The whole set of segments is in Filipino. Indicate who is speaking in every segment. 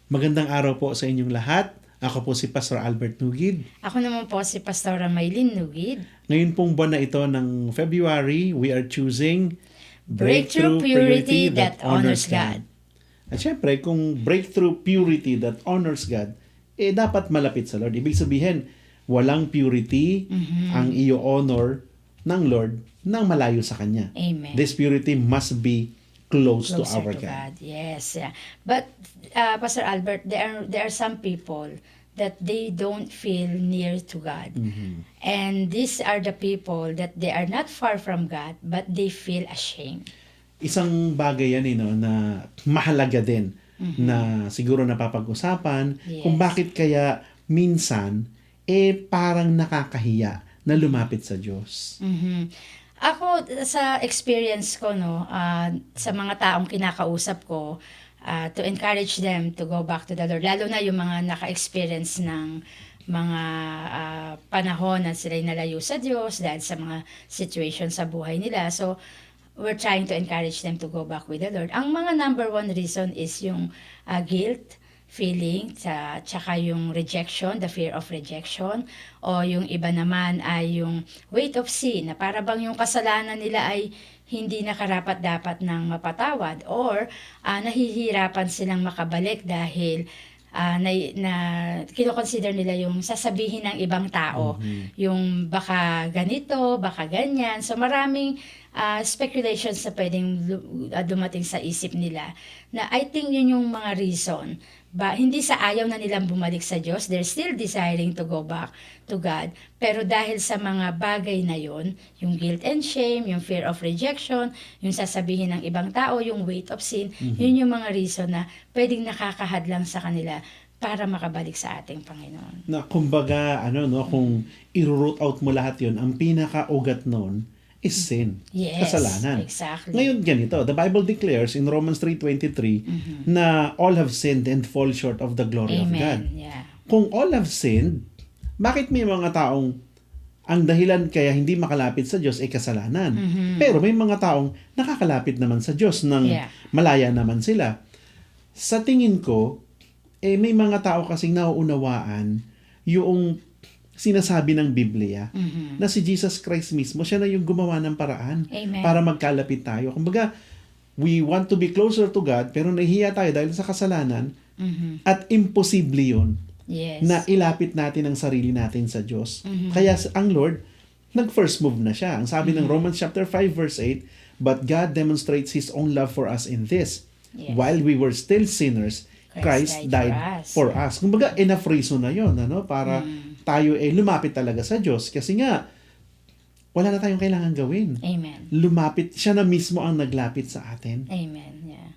Speaker 1: Magandang araw po sa inyong lahat. Ako po si Pastor Albert Nugid.
Speaker 2: Ako naman po si Pastora Maylin Nugid.
Speaker 1: Ngayon pong buwan na ito ng February, we are choosing
Speaker 2: Breakthrough purity that honors God.
Speaker 1: At syempre, kung breakthrough purity that honors God, dapat malapit sa Lord. Ibig sabihin, walang purity ang iyo honor ng Lord nang malayo sa Kanya.
Speaker 2: Amen.
Speaker 1: This purity must be close to
Speaker 2: Closer
Speaker 1: our
Speaker 2: to
Speaker 1: God.
Speaker 2: God. Yes. Yeah. But Pastor Albert, there are some people that they don't feel near to God. And these are the people that they are not far from God, but they feel ashamed.
Speaker 1: Isang bagay yan na mahalaga din na siguro napapag-usapan kung
Speaker 2: Yes.
Speaker 1: bakit kaya minsan parang nakakahiya na lumapit sa Diyos.
Speaker 2: Ako, sa experience ko, sa mga taong kinakausap ko, to encourage them to go back to the Lord, lalo na yung mga naka-experience ng mga panahon na sila'y nalayo sa Diyos dahil sa mga situation sa buhay nila. So, we're trying to encourage them to go back with the Lord. Ang mga number one reason is yung guilt feeling, tsaka yung rejection, the fear of rejection, o yung iba naman ay yung weight of sin, na para bang yung kasalanan nila ay hindi na karapat-dapat ng mapatawad, or nahihirapan silang makabalik dahil na kinoconsider nila yung sasabihin ng ibang tao, yung baka ganito, baka ganyan. So maraming speculations na pwedeng dumating sa isip nila, na I think yun yung mga reason. Hindi sa ayaw na nilang bumalik sa Diyos, they're still desiring to go back to God. Pero dahil sa mga bagay na yun, yung guilt and shame, yung fear of rejection, yung sasabihin ng ibang tao, yung weight of sin, yun yung mga reason na pwedeng nakakahadlang sa kanila para makabalik sa ating Panginoon.
Speaker 1: Na kumbaga, kung i-root out mo lahat yun, ang pinaka-ugat nun is sin.
Speaker 2: Yes,
Speaker 1: Kasalanan.
Speaker 2: exactly.
Speaker 1: Ngayon ganito, the Bible declares in Romans 3:23 na all have sinned and fall short of the glory of God.
Speaker 2: Amen. Yeah.
Speaker 1: Kung all have sinned, bakit may mga taong ang dahilan kaya hindi makalapit sa Diyos ay kasalanan? Pero may mga taong nakakalapit naman sa Diyos nang malaya naman sila. Sa tingin ko, may mga tao kasing nauunawaan yung sinasabi ng Biblia na si Jesus Christ mismo, siya na yung gumawa ng paraan.
Speaker 2: Amen.
Speaker 1: Para magkalapit tayo. Kumbaga, we want to be closer to God, pero nahihiya tayo dahil sa kasalanan, at imposible yun
Speaker 2: Yes.
Speaker 1: na ilapit natin ang sarili natin sa Diyos. Kaya ang Lord, nag-first move na siya. Ang sabi ng Romans chapter 5 verse 8, "But God demonstrates His own love for us in this,
Speaker 2: Yes.
Speaker 1: while we were still sinners, Christ died for us." Kumbaga, enough reason na yun, para tayo lumapit talaga sa Diyos. Kasi nga, wala na tayong kailangan gawin.
Speaker 2: Amen.
Speaker 1: Lumapit, siya na mismo ang naglapit sa atin.
Speaker 2: Amen. Yeah.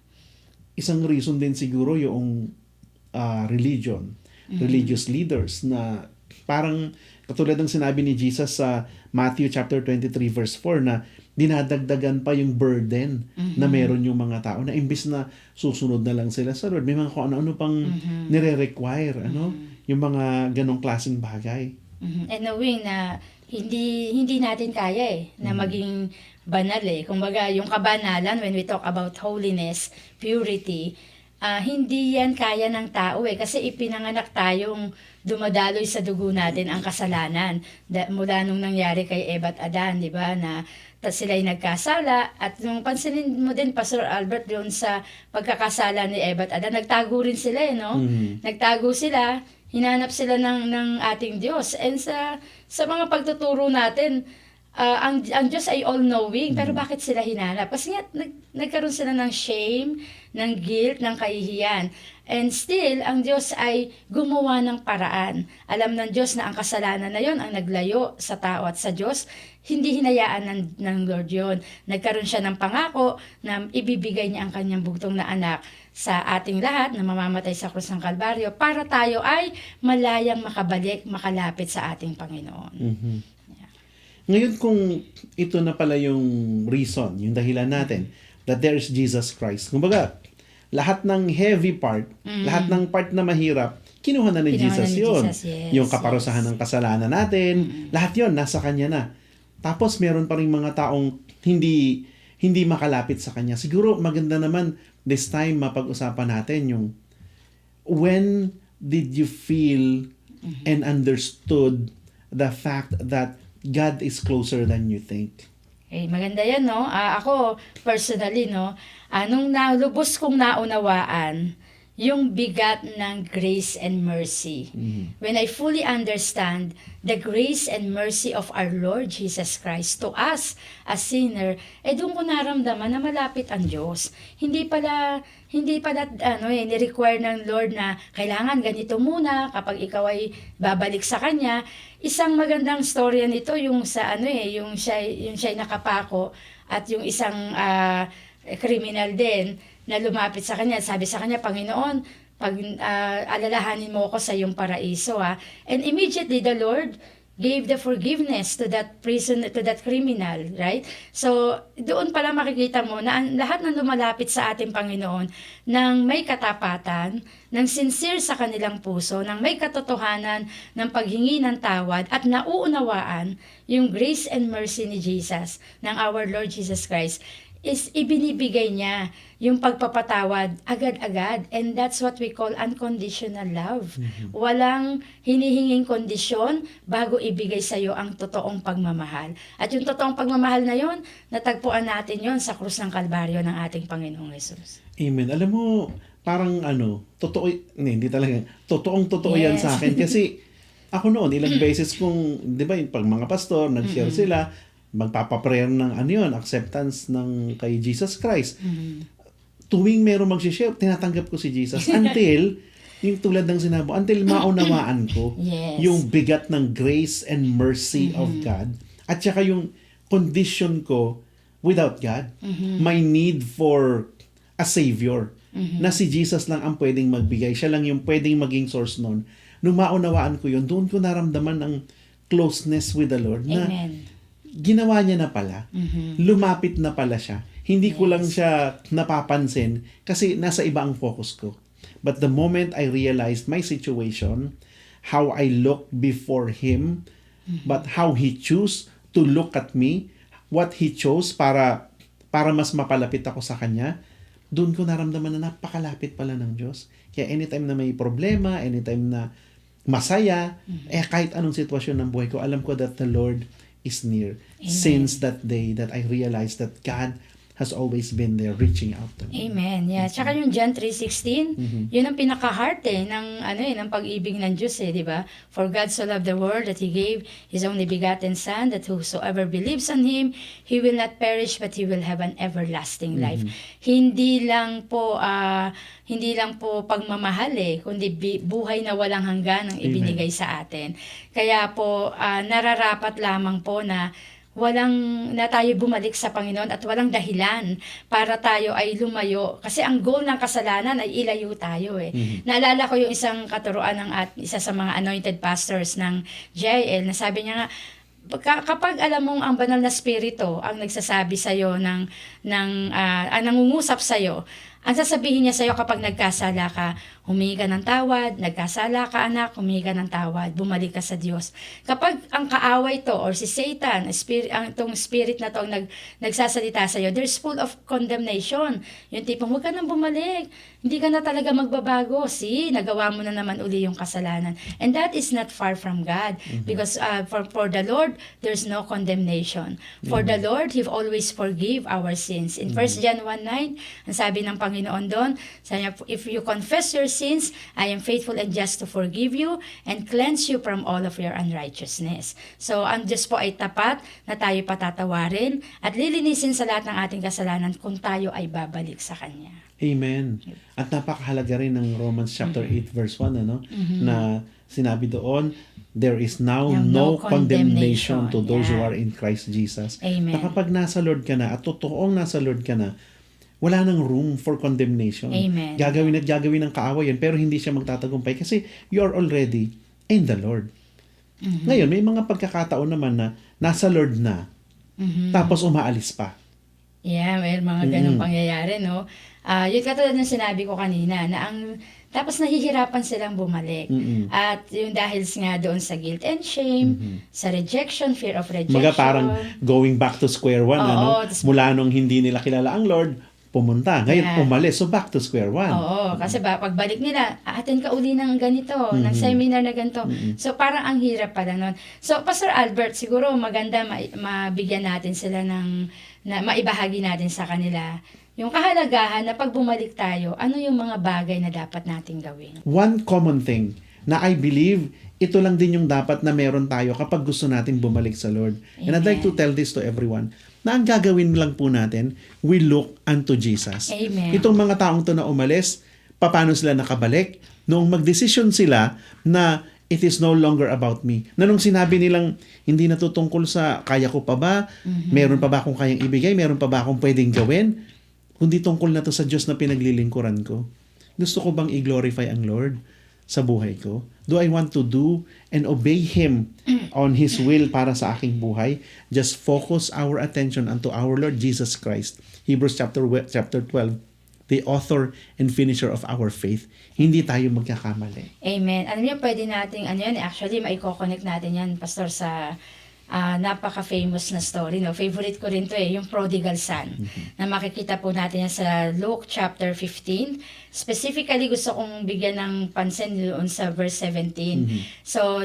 Speaker 1: Isang reason din siguro yung religious leaders na parang katulad ng sinabi ni Jesus sa Matthew chapter 23 verse 4 na dinadagdagan pa yung burden na meron yung mga tao na imbis na susunod na lang sila sa Lord, may mga kung ano-ano pang nire-require, yung mga ganong klaseng bagay.
Speaker 2: And knowing na hindi natin kaya na maging banal Kumbaga, yung kabanalan, when we talk about holiness, purity, hindi yan kaya ng tao kasi ipinanganak tayong dumadaloy sa dugo natin ang kasalanan. Mula nung nangyari kay Eva at Adan, di ba, na sila'y nagkasala, at nung pansinin mo din, Pastor Albert, doon sa pagkakasala ni Eva at Adan, nagtago rin sila Nagtago sila, hinanap sila ng ating Diyos. And sa mga pagtuturo natin, ang Diyos ay all-knowing, pero bakit sila hinanap? Kasi nga, nagkaroon sila ng shame, ng guilt, ng kahihiyan. And still, ang Diyos ay gumawa ng paraan. Alam ng Diyos na ang kasalanan na yon ang naglayo sa tao at sa Diyos. Hindi hinayaan ng Lord yon. Nagkaroon siya ng pangako na ibibigay niya ang kanyang bugtong na anak sa ating lahat na mamamatay sa krus ng Kalbaryo para tayo ay malayang makabalik, makalapit sa ating Panginoon.
Speaker 1: Ngayon kung ito na pala yung reason, yung dahilan natin, that there is Jesus Christ. Kumbaga, lahat ng heavy part, lahat ng part na mahirap, kinuha na ni Jesus yun.
Speaker 2: Yes,
Speaker 1: yung kaparusahan ng kasalanan natin, lahat yun, nasa Kanya na. Tapos meron pa rin mga taong hindi makalapit sa Kanya. Siguro maganda naman this time mapag-usapan natin yung when did you feel and understood the fact that God is closer than you think?
Speaker 2: Eh, maganda yan, no? Ako, personally, no? Nung lubos kong naunawaan, yung bigat ng grace and mercy. When I fully understand the grace and mercy of our Lord Jesus Christ to us as sinner, doon ko naramdaman na malapit ang Diyos. Hindi pala ni-require ng Lord na kailangan ganito muna kapag ikaw ay babalik sa Kanya. Isang magandang storya nito yung sa yung siya nakapako at yung isang criminal din na lumapit sa Kanya, sabi sa Kanya, Panginoon, alalahanin mo ako sa iyong paraiso. And immediately the Lord gave the forgiveness to that criminal, right? So, doon pala makikita mo na lahat ng lumalapit sa ating Panginoon ng may katapatan, ng sincere sa kanilang puso, ng may katotohanan ng paghingi ng tawad at nauunawaan yung grace and mercy ni Jesus, ng our Lord Jesus Christ, is ibinibigay niya yung pagpapatawad agad-agad, and that's what we call unconditional love. Walang hinihinging kondisyon bago ibigay sa iyo ang totoong pagmamahal. At yung totoong pagmamahal na yon, natagpuan natin yon sa krus ng Kalbaryo ng ating Panginoong Hesus.
Speaker 1: Amen. Alam mo, parang totoo, hindi talaga, totoong-totoo yan sa akin. Kasi ako noon, ilang beses kong, di ba, pag mga pastor, nag-share sila, magpapaprayer ng acceptance ng kay Jesus Christ. Tuwing meron mag-share, tinatanggap ko si Jesus until, yung tulad ng sinabi, until maunawaan ko yung bigat ng grace and mercy of God, at saka yung condition ko without God, my need for a Savior, na si Jesus lang ang pwedeng magbigay, siya lang yung pwedeng maging source nun. Nung maunawaan ko yun, doon ko naramdaman ang closeness with the Lord, na ginawa niya na pala, lumapit na pala siya. Hindi ko lang siya napapansin kasi nasa iba ang focus ko. But the moment I realized my situation, how I looked before Him, but how He chose to look at me, what He chose para mas mapalapit ako sa Kanya, doon ko naramdaman na napakalapit pala ng Diyos. Kaya anytime na may problema, anytime na masaya, kahit anong sitwasyon ng buhay ko, alam ko that the Lord is near.
Speaker 2: Amen.
Speaker 1: Since that day that I realized that God has always been there reaching out to me.
Speaker 2: Amen. Yeah. Tsaka yung John 3:16, yun ang pinaka-heart ng pag-ibig ng Diyos, di ba? For God so loved the world that He gave His only begotten Son, that whosoever believes on Him, he will not perish but he will have an everlasting life. Hindi lang po pagmamahal kundi buhay na walang hanggan ang ibinigay sa atin. Kaya po nararapat lamang po na tayo bumalik sa Panginoon at walang dahilan para tayo ay lumayo. Kasi ang goal ng kasalanan ay ilayo tayo. Naalala ko yung isang katuruan ng isa sa mga anointed pastors ng JIL na sabi niya nga, kapag alam mong ang banal na spirito ang nagsasabi sa'yo nangungusap sa'yo, ang sasabihin niya sa'yo kapag nagkasala ka, humingi ka ng tawad, nagkasala ka anak, humingi ka ng tawad, bumalik ka sa Diyos. Kapag ang kaaway to or si Satan, itong spirit na to ang nagsasalita sa'yo, there's full of condemnation. Yung tipong, huwag ka nang bumalik, hindi ka na talaga magbabago. Nagawa mo na naman uli yung kasalanan. And that is not far from God. Because for the Lord, there's no condemnation. For the Lord, He always forgive our sins. In 1 John 1:9, ang sabi ng Panginoon doon, sabi niya, if you confess your sins, I am faithful and just to forgive you and cleanse you from all of your unrighteousness. So, ang Diyos po ay tapat na tayo patatawarin at lilinisin sa lahat ng ating kasalanan kung tayo ay babalik sa Kanya.
Speaker 1: Amen. At napakahalaga rin ng Romans chapter 8 verse 1 na sinabi doon, there is now no condemnation to those who are in Christ Jesus.
Speaker 2: Amen.
Speaker 1: Na kapag nasa Lord ka na at totoong nasa Lord ka na, wala nang room for condemnation.
Speaker 2: Amen.
Speaker 1: Gagawin ng kaaway yan, pero hindi siya magtatagumpay kasi you are already in the Lord. Ngayon, may mga pagkakataon naman na nasa Lord na, tapos umaalis pa.
Speaker 2: Yeah, may mga ganong pangyayari, no? Yun katulad ng sinabi ko kanina, na tapos nahihirapan silang bumalik. At yung dahil nga doon sa guilt and shame, sa rejection, fear of rejection.
Speaker 1: Mga parang going back to square one,
Speaker 2: Oo,
Speaker 1: mula nung hindi nila kilala ang Lord, pumunta. Ngayon,
Speaker 2: Yeah.
Speaker 1: umalis. So, back to square one.
Speaker 2: Oo, kasi pagbalik nila, attend ka uli ng ganito, ng seminar na ganito. So, parang ang hirap pala nun. So, Pastor Albert, siguro maganda mabigyan natin sila maibahagi natin sa kanila yung kahalagahan na pag bumalik tayo, ano yung mga bagay na dapat nating gawin.
Speaker 1: One common thing na I believe, ito lang din yung dapat na meron tayo kapag gusto natin bumalik sa Lord. And I'd like to tell this to everyone, na ang gagawin lang po natin, we look unto Jesus.
Speaker 2: Amen.
Speaker 1: Itong mga taong to na umalis, paano sila nakabalik? Noong magdesisyon sila na it is no longer about me. Na nung sinabi nilang, hindi natutungkol sa kaya ko pa ba? Meron pa ba akong kayang ibigay? Meron pa ba akong pwedeng gawin? Kundi tungkol na to sa Diyos na pinaglilingkuran ko. Gusto ko bang i-glorify ang Lord sa buhay ko? Do I want to do and obey Him on His will para sa aking buhay? Just focus our attention unto our Lord Jesus Christ. Hebrews chapter 12, the author and finisher of our faith. Hindi tayo magkakamali.
Speaker 2: Amen. Alam niyo, pwede nating, actually, maiko-connect natin yan, Pastor, sa napaka-famous na story. No? Favorite ko rin to yung prodigal son. Na makikita po natin yan sa Luke chapter 15. Specifically, gusto kong bigyan ng pansin doon sa verse 17. So,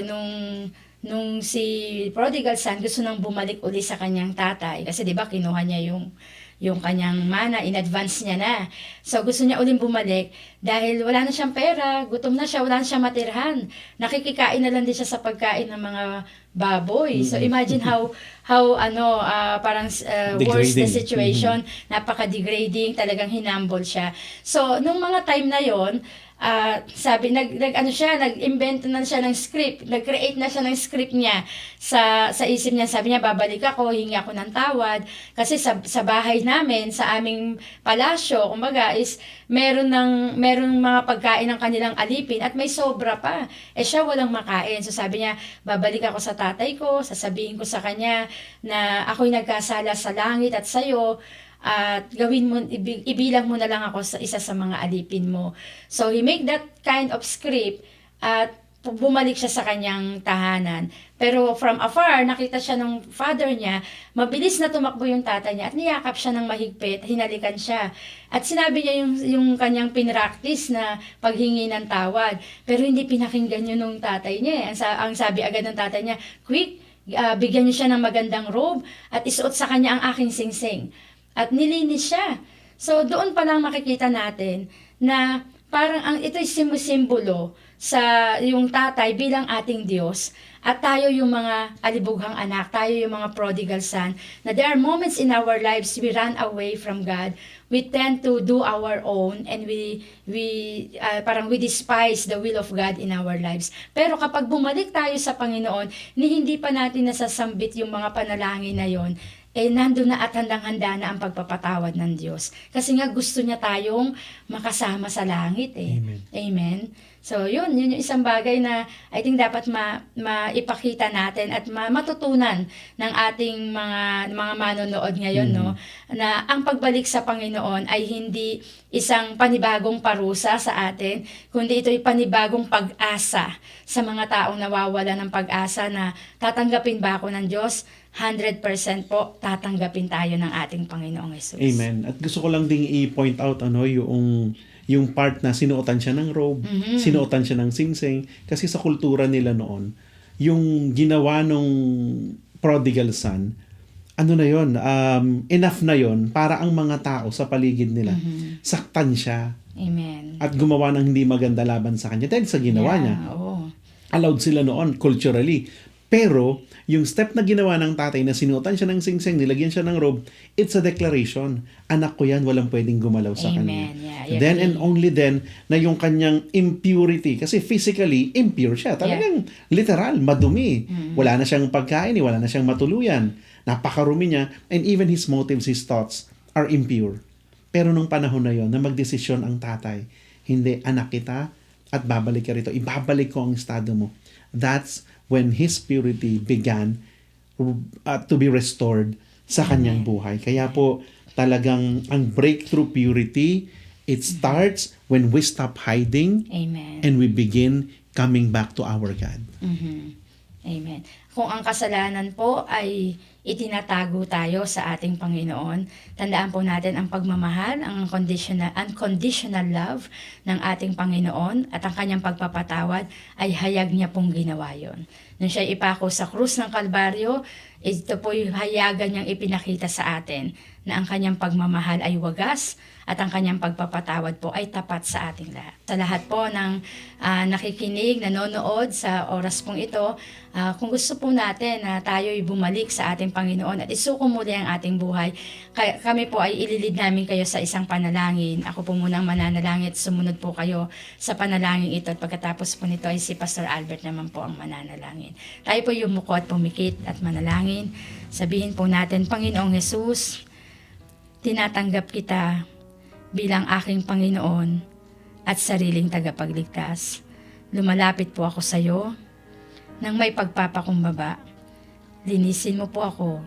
Speaker 2: nung si prodigal son gusto nang bumalik uli sa kanyang tatay, kasi 'di ba kinuha niya yung kanyang mana, in advance niya na. So, gusto niya uling bumalik dahil wala na siyang pera, gutom na siya, wala na siyang matirhan. Nakikikain na lang din siya sa pagkain ng mga baboy. So, imagine how parang worse the situation. Napaka-degrading, talagang hinumble siya. So, nung mga time na yon, nag-invent na siya ng script, nag-create na siya ng script niya sa isip niya. Sabi niya, babalik ako, hingi ako ng tawad kasi sa bahay namin, sa aming palasyo, kumbaga is meron mga pagkain ng kanilang alipin at may sobra pa. Siya walang makain. So sabi niya, babalik ako sa tatay ko, sasabihin ko sa kanya na ako'y nagkasala sa langit at sa'yo, at ibilang mo na lang ako sa isa sa mga alipin mo. So, he make that kind of script at bumalik siya sa kanyang tahanan. Pero from afar, nakita siya ng father niya, mabilis na tumakbo yung tatay niya at niyakap siya ng mahigpit, hinalikan siya. At sinabi niya yung kanyang pinractice na paghingi ng tawad. Pero hindi pinakinggan yun ng tatay niya. Ang sabi agad ng tatay niya, quick, bigyan niyo siya ng magandang robe at isuot sa kanya ang aking singsing. At nilinis siya. So, doon pa lang makikita natin na parang ito'y simbolo sa yung tatay bilang ating Diyos at tayo yung mga alibughang anak, tayo yung mga prodigal son, na there are moments in our lives we run away from God. We tend to do our own and we despise the will of God in our lives. Pero kapag bumalik tayo sa Panginoon, hindi pa natin nasasambit yung mga panalangin na yon, nandun na at handang-handa na ang pagpapatawad ng Diyos. Kasi nga gusto niya tayong makasama sa langit
Speaker 1: Amen.
Speaker 2: Amen. So, yun yung isang bagay na I think dapat maipakita natin at matutunan ng ating mga manonood ngayon, no? Na ang pagbalik sa Panginoon ay hindi isang panibagong parusa sa atin, kundi ito'y panibagong pag-asa sa mga taong nawawala ng pag-asa na tatanggapin ba ako ng Diyos? 100% po tatanggapin tayo ng ating Panginoong Hesus.
Speaker 1: Amen. At gusto ko lang ding i-point out yung part na sinuotan siya ng robe, sinuotan siya ng singsing, kasi sa kultura nila noon, yung ginawa nung prodigal son, enough na yon para ang mga tao sa paligid nila, saktan siya.
Speaker 2: Amen.
Speaker 1: At gumawa ng hindi maganda laban sa kanya dahil sa ginawa niya.
Speaker 2: Oo.
Speaker 1: Allowed sila noon, culturally. Pero, yung step na ginawa ng tatay na sinuotan siya ng singsing, nilagyan siya ng robe, it's a declaration. Anak ko yan, walang pwedeng gumalaw sa kanya.
Speaker 2: Yeah,
Speaker 1: Then and only then, na yung kanyang impurity, kasi physically, impure siya. Talagang literal, madumi. Wala na siyang pagkain, wala na siyang matuluyan. Napakarumi niya, and even his motives, his thoughts, are impure. Pero nung panahon na yon, na magdesisyon ang tatay, hindi, anak kita, at babalik ka rito. Ibabalik ko ang estado mo. That's when his purity began to be restored sa kanyang buhay. Kaya po, talagang ang breakthrough purity, it starts when we stop hiding.
Speaker 2: Amen.
Speaker 1: And we begin coming back to our God.
Speaker 2: Amen. Kung ang kasalanan po ay itinatago tayo sa ating Panginoon, tandaan po natin ang pagmamahal, ang unconditional love ng ating Panginoon at ang kanyang pagpapatawad ay hayag niya pong ginawa yon. Nung siya ipako sa krus ng Kalbaryo, ito po yung hayagan niyang ipinakita sa atin na ang kanyang pagmamahal ay wagas at ang kanyang pagpapatawad po ay tapat sa ating lahat. Sa lahat po ng nakikinig, nanonood sa oras pong ito, kung gusto po natin na tayo'y bumalik sa ating Panginoon at isuko muli ang ating buhay, kami po ay ililid namin kayo sa isang panalangin. Ako po munang mananalangin at sumunod po kayo sa panalangin ito at pagkatapos po nito ay si Pastor Albert naman po ang mananalangin. Tayo po yumuko at pumikit at manalangin. Sabihin po natin, Panginoong Hesus, tinatanggap kita bilang aking Panginoon at sariling tagapagligtas. Lumalapit po ako sa iyo nang may pagpapakumbaba. Linisin mo po ako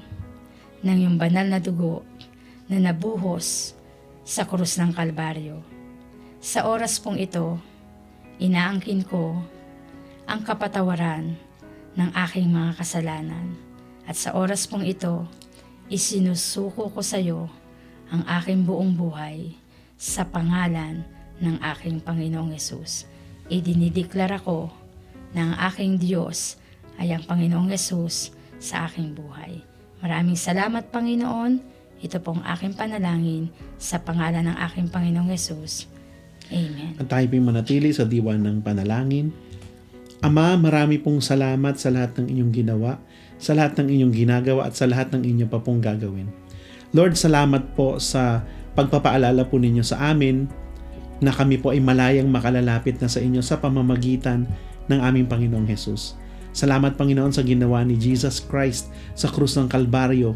Speaker 2: ng iyong banal na dugo na nabuhos sa krus ng Kalbaryo. Sa oras pong ito, inaangkin ko ang kapatawaran ng aking mga kasalanan. At sa oras pong ito, isinusuko ko sa iyo ang aking buong buhay sa pangalan ng aking Panginoong Hesus. Idinideklara ko na ang aking Diyos ay ang Panginoong Hesus sa aking buhay. Maraming salamat, Panginoon. Ito pong aking panalangin sa pangalan ng aking Panginoong Hesus. Amen.
Speaker 1: At tayo po'y manatili sa diwan ng panalangin. Ama, marami pong salamat sa lahat ng inyong ginawa, sa lahat ng inyong ginagawa at sa lahat ng inyong pa pong gagawin. Lord, salamat po sa pagpapaalala po ninyo sa amin na kami po ay malayang makalalapit na sa inyo sa pamamagitan ng aming Panginoong Hesus. Salamat, Panginoon, sa ginawa ni Jesus Christ sa krus ng Kalbaryo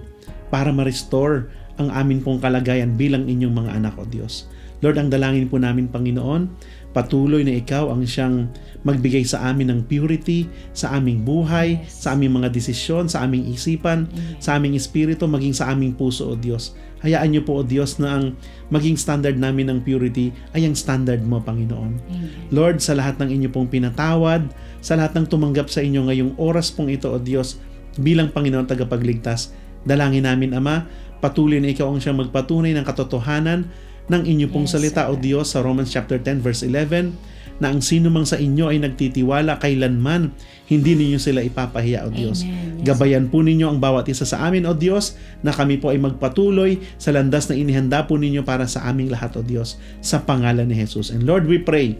Speaker 1: para ma-restore ang amin pong kalagayan bilang inyong mga anak o Diyos. Lord, ang dalangin po namin, Panginoon, patuloy na ikaw ang siyang magbigay sa amin ng purity sa aming buhay, sa aming mga desisyon, sa aming isipan, sa aming espiritu, maging sa aming puso, O Diyos. Hayaan niyo po, O Diyos, na ang maging standard namin ng purity ay ang standard mo, Panginoon. Lord, sa lahat ng inyo pong pinatawad, sa lahat ng tumanggap sa inyo ngayong oras pong ito, O Diyos, bilang Panginoon tagapagligtas, dalangin namin, Ama, patuloy na ikaw ang siyang magpatunay ng katotohanan ng inyo pong salita, O Diyos, sa Romans chapter 10 verse 11, na ang sino mang sa inyo ay nagtitiwala kailanman, hindi ninyo sila ipapahiya, O Diyos.
Speaker 2: Amen.
Speaker 1: Gabayan po ninyo ang bawat isa sa amin, O Diyos, na kami po ay magpatuloy sa landas na inihanda po ninyo para sa aming lahat, O Diyos, sa pangalan ni Jesus. And Lord, we pray,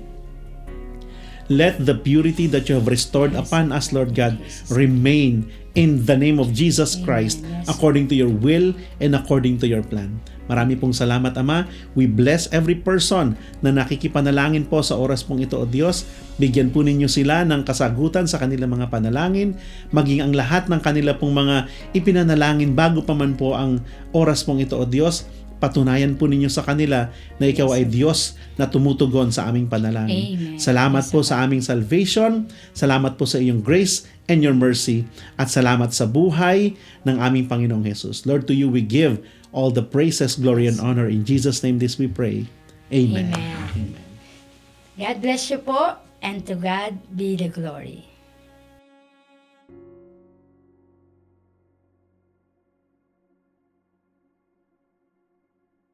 Speaker 1: let the purity that you have restored upon us, Lord God, remain in the name of Jesus Christ, according to your will and according to your plan. Marami pong salamat, Ama. We bless every person na nakikipanalangin po sa oras pong ito, O Diyos. Bigyan po ninyo sila ng kasagutan sa kanilang mga panalangin, maging ang lahat ng kanila pong mga ipinanalangin bago pa man po ang oras pong ito, O Diyos. Patunayan po ninyo sa kanila na ikaw ay Diyos na tumutugon sa aming panalangin.
Speaker 2: Amen.
Speaker 1: Salamat po sa aming salvation. Salamat po sa iyong grace and your mercy. At salamat sa buhay ng aming Panginoong Jesus. Lord, to you we give all the praises, glory, and honor. In Jesus' name this we pray. Amen.
Speaker 2: Amen. God bless you po, and to God be the glory.